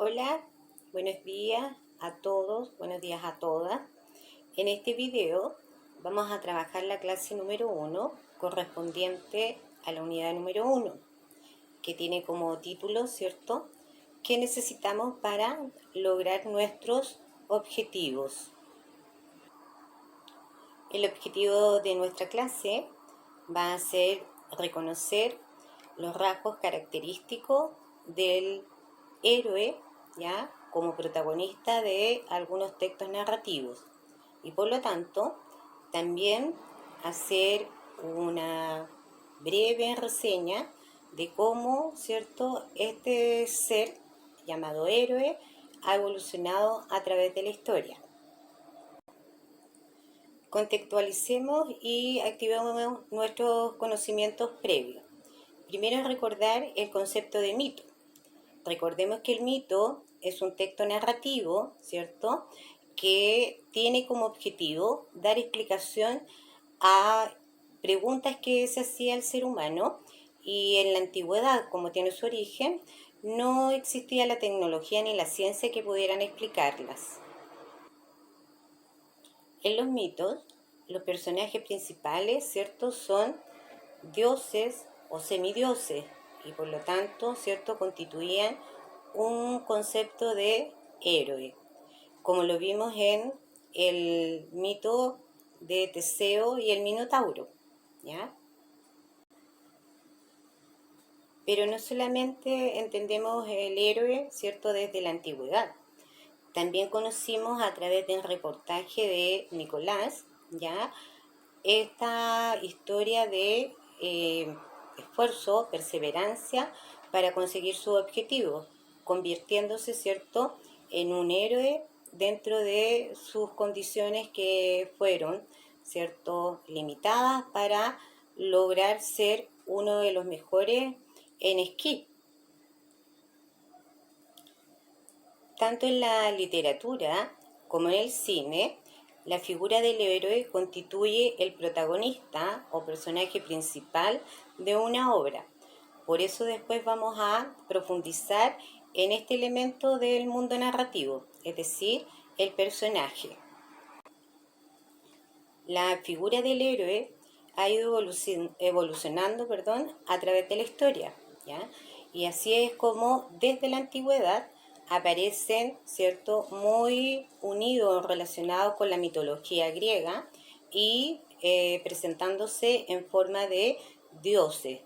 Hola, buenos días a todos, buenos días a todas. En este video vamos a trabajar la clase número 1 correspondiente a la unidad número 1, que tiene como título, ¿cierto?, ¿qué necesitamos para lograr nuestros objetivos? El objetivo de nuestra clase va a ser reconocer los rasgos característicos del héroe, ¿ya?, como protagonista de algunos textos narrativos, y por lo tanto también hacer una breve reseña de cómo, ¿cierto?, este ser llamado héroe ha evolucionado a través de la historia. Contextualicemos y activemos nuestros conocimientos previos. Primero, recordar el concepto de mito. Recordemos que el mito es un texto narrativo, ¿cierto?, que tiene como objetivo dar explicación a preguntas que se hacía el ser humano, y en la antigüedad, como tiene su origen, no existía la tecnología ni la ciencia que pudieran explicarlas. En los mitos, los personajes principales, ¿cierto?, son dioses o semidioses, y por lo tanto, ¿cierto?, constituían un concepto de héroe, como lo vimos en el mito de Teseo y el Minotauro, ¿ya? Pero no solamente entendemos el héroe, ¿cierto?, desde la antigüedad. También conocimos a través del reportaje de Nicolás, ¿ya?, esta historia de esfuerzo, perseverancia para conseguir su objetivo, convirtiéndose, ¿cierto?, en un héroe dentro de sus condiciones que fueron, ¿cierto?, limitadas para lograr ser uno de los mejores en esquí. Tanto en la literatura como en el cine, la figura del héroe constituye el protagonista o personaje principal de una obra. Por eso después vamos a profundizar en este elemento del mundo narrativo, es decir, el personaje. La figura del héroe ha ido evolucionando, a través de la historia, ¿ya? Y así es como desde la antigüedad aparecen, ¿cierto?, muy unidos, relacionados con la mitología griega y presentándose en forma de dioses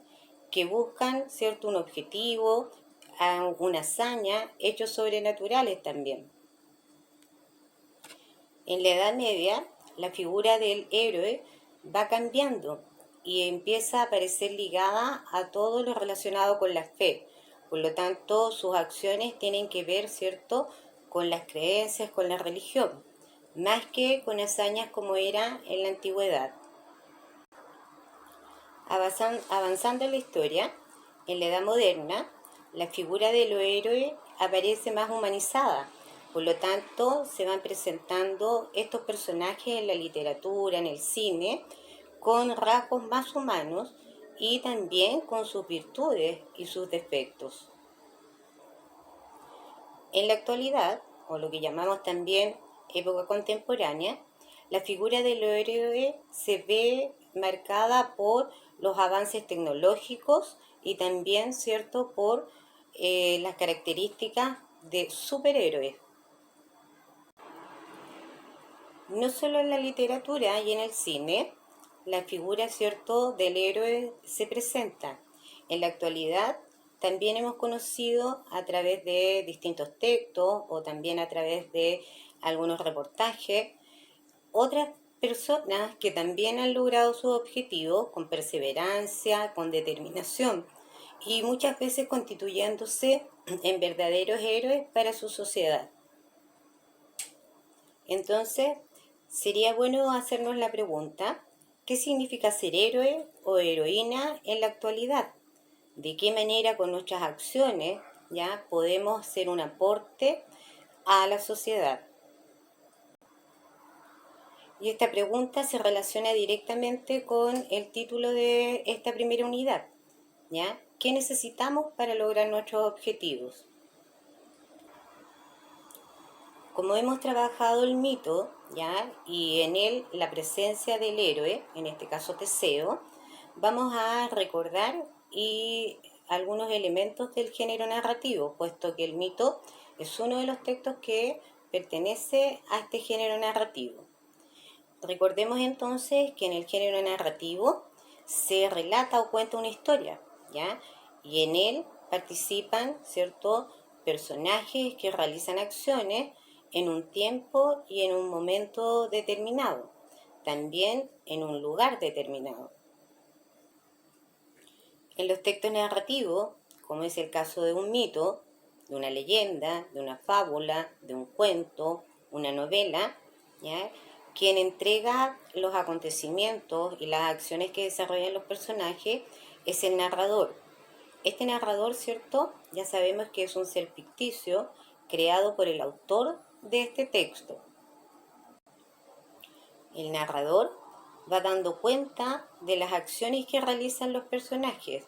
que buscan, ¿cierto?, un objetivo, una hazaña, hechos sobrenaturales también. En la Edad Media, la figura del héroe va cambiando y empieza a aparecer ligada a todo lo relacionado con la fe. Por lo tanto, sus acciones tienen que ver, ¿cierto?, con las creencias, con la religión, más que con hazañas como era en la antigüedad. Avanzando en la historia, en la Edad Moderna, la figura del héroe aparece más humanizada. Por lo tanto, se van presentando estos personajes en la literatura, en el cine, con rasgos más humanos y también con sus virtudes y sus defectos. En la actualidad, o lo que llamamos también época contemporánea, la figura del héroe se ve marcada por los avances tecnológicos y también, ¿cierto?, por las características de superhéroes. No solo en la literatura y en el cine, la figura, ¿cierto?, del héroe se presenta. En la actualidad también hemos conocido a través de distintos textos o también a través de algunos reportajes otras personas que también han logrado sus objetivos con perseverancia, con determinación y muchas veces constituyéndose en verdaderos héroes para su sociedad. Entonces, sería bueno hacernos la pregunta: ¿qué significa ser héroe o heroína en la actualidad? ¿De qué manera con nuestras acciones ya podemos hacer un aporte a la sociedad? Y esta pregunta se relaciona directamente con el título de esta primera unidad, ¿ya? ¿Qué necesitamos para lograr nuestros objetivos? Como hemos trabajado el mito, ¿ya? Y en él la presencia del héroe, en este caso Teseo, vamos a recordar algunos elementos del género narrativo, puesto que el mito es uno de los textos que pertenece a este género narrativo. Recordemos entonces que en el género narrativo se relata o cuenta una historia, ¿ya? Y en él participan, ¿cierto?, personajes que realizan acciones en un tiempo y en un momento determinado, también en un lugar determinado. En los textos narrativos, como es el caso de un mito, de una leyenda, de una fábula, de un cuento, una novela, ¿ya?, quien entrega los acontecimientos y las acciones que desarrollan los personajes es el narrador. Este narrador, ¿cierto?, ya sabemos que es un ser ficticio creado por el autor de este texto. El narrador va dando cuenta de las acciones que realizan los personajes,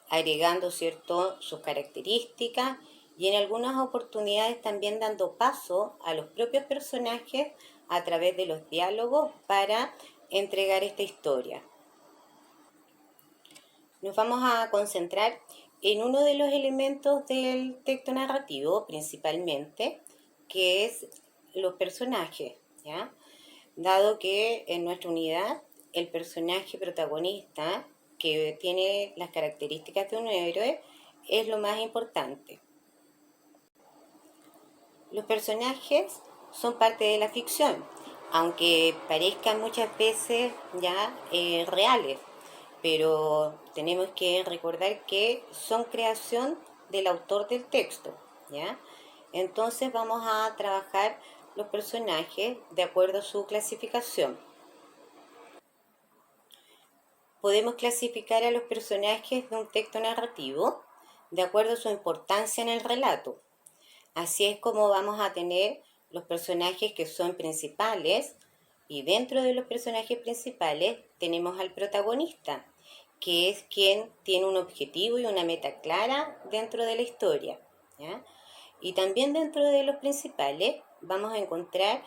agregando, ¿cierto?, sus características y en algunas oportunidades también dando paso a los propios personajes a través de los diálogos para entregar esta historia. Nos vamos a concentrar en uno de los elementos del texto narrativo, principalmente, que es los personajes, ¿ya? Dado que en nuestra unidad el personaje protagonista, que tiene las características de un héroe, es lo más importante. Los personajes son parte de la ficción, aunque parezcan muchas veces ya reales, pero tenemos que recordar que son creación del autor del texto, ¿ya? Entonces vamos a trabajar los personajes de acuerdo a su clasificación. Podemos clasificar a los personajes de un texto narrativo de acuerdo a su importancia en el relato. Así es como vamos a tener los personajes que son principales, y dentro de los personajes principales tenemos al protagonista, que es quien tiene un objetivo y una meta clara dentro de la historia, ¿ya? Y también dentro de los principales vamos a encontrar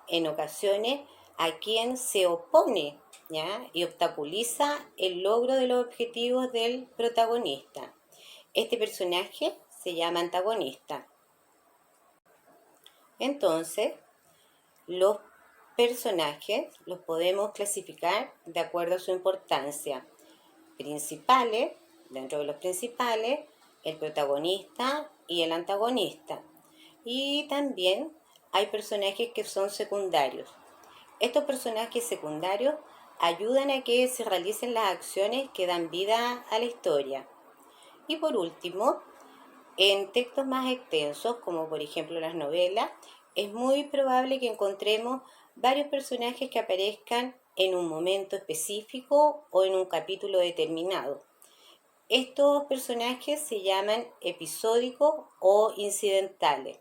en ocasiones a quien se opone, ¿ya?, y obstaculiza el logro de los objetivos del protagonista. Este personaje se llama antagonista. Entonces, los personajes los podemos clasificar de acuerdo a su importancia. Principales, dentro de los principales, el protagonista y el antagonista. Y también hay personajes que son secundarios. Estos personajes secundarios ayudan a que se realicen las acciones que dan vida a la historia. Y por último, en textos más extensos, como por ejemplo las novelas, es muy probable que encontremos varios personajes que aparezcan en un momento específico o en un capítulo determinado. Estos personajes se llaman episódicos o incidentales.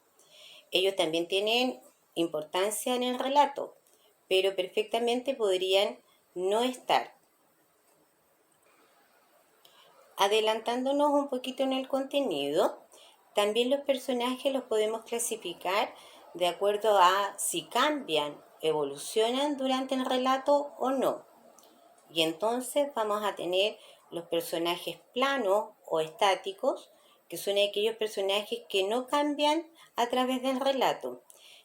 Ellos también tienen importancia en el relato, pero perfectamente podrían no estar. Adelantándonos un poquito en el contenido, también los personajes los podemos clasificar de acuerdo a si cambian, evolucionan durante el relato o no. Y entonces vamos a tener los personajes planos o estáticos, que son aquellos personajes que no cambian a través del relato,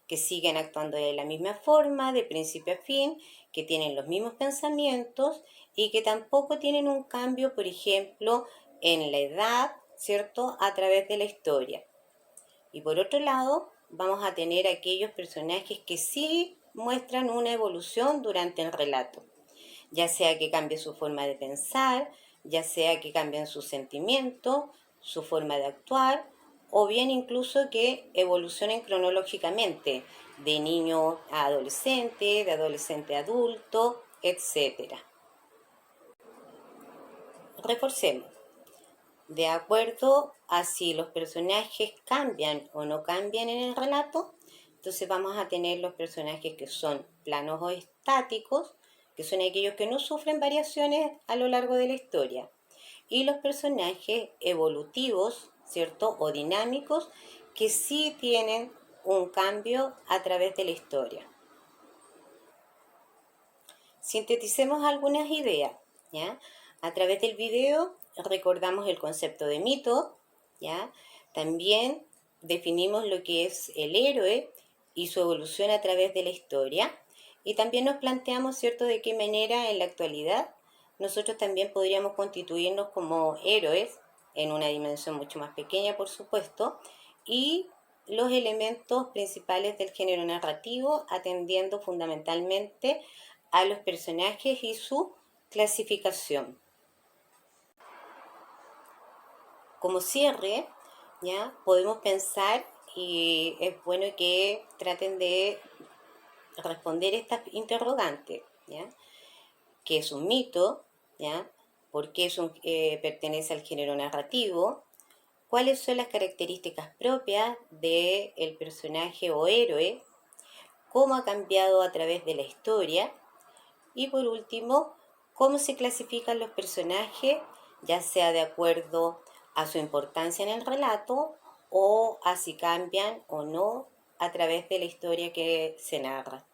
que siguen actuando de la misma forma, de principio a fin, que tienen los mismos pensamientos y que tampoco tienen un cambio, por ejemplo, en la edad, ¿cierto?, a través de la historia. Y por otro lado, vamos a tener aquellos personajes que sí muestran una evolución durante el relato, ya sea que cambie su forma de pensar, ya sea que cambien sus sentimientos, su forma de actuar, o bien incluso que evolucionen cronológicamente, de niño a adolescente, de adolescente a adulto, etc. Reforcemos. De acuerdo a si los personajes cambian o no cambian en el relato, entonces vamos a tener los personajes que son planos o estáticos, que son aquellos que no sufren variaciones a lo largo de la historia, y los personajes evolutivos, ¿cierto?, o dinámicos, que sí tienen un cambio a través de la historia. Sinteticemos algunas ideas, ¿ya? A través del video recordamos el concepto de mito, ¿ya? También definimos lo que es el héroe y su evolución a través de la historia. Y también nos planteamos, ¿cierto?, de qué manera en la actualidad nosotros también podríamos constituirnos como héroes en una dimensión mucho más pequeña, por supuesto, y los elementos principales del género narrativo, atendiendo fundamentalmente a los personajes y su clasificación. Como cierre, ¿ya? Podemos pensar, y es bueno que traten de responder estas interrogantes, ¿ya? ¿Qué es un mito? ¿Ya? ¿Por qué pertenece al género narrativo? ¿Cuáles son las características propias del personaje o héroe? ¿Cómo ha cambiado a través de la historia? Y por último, cómo se clasifican los personajes, ya sea de acuerdo a su importancia en el relato o a si cambian o no a través de la historia que se narra.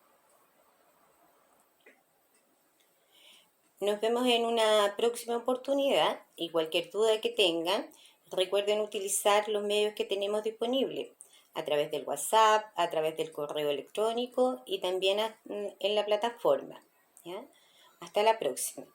Nos vemos en una próxima oportunidad y cualquier duda que tengan, recuerden utilizar los medios que tenemos disponibles a través del WhatsApp, a través del correo electrónico y también en la plataforma, ¿ya? Hasta la próxima.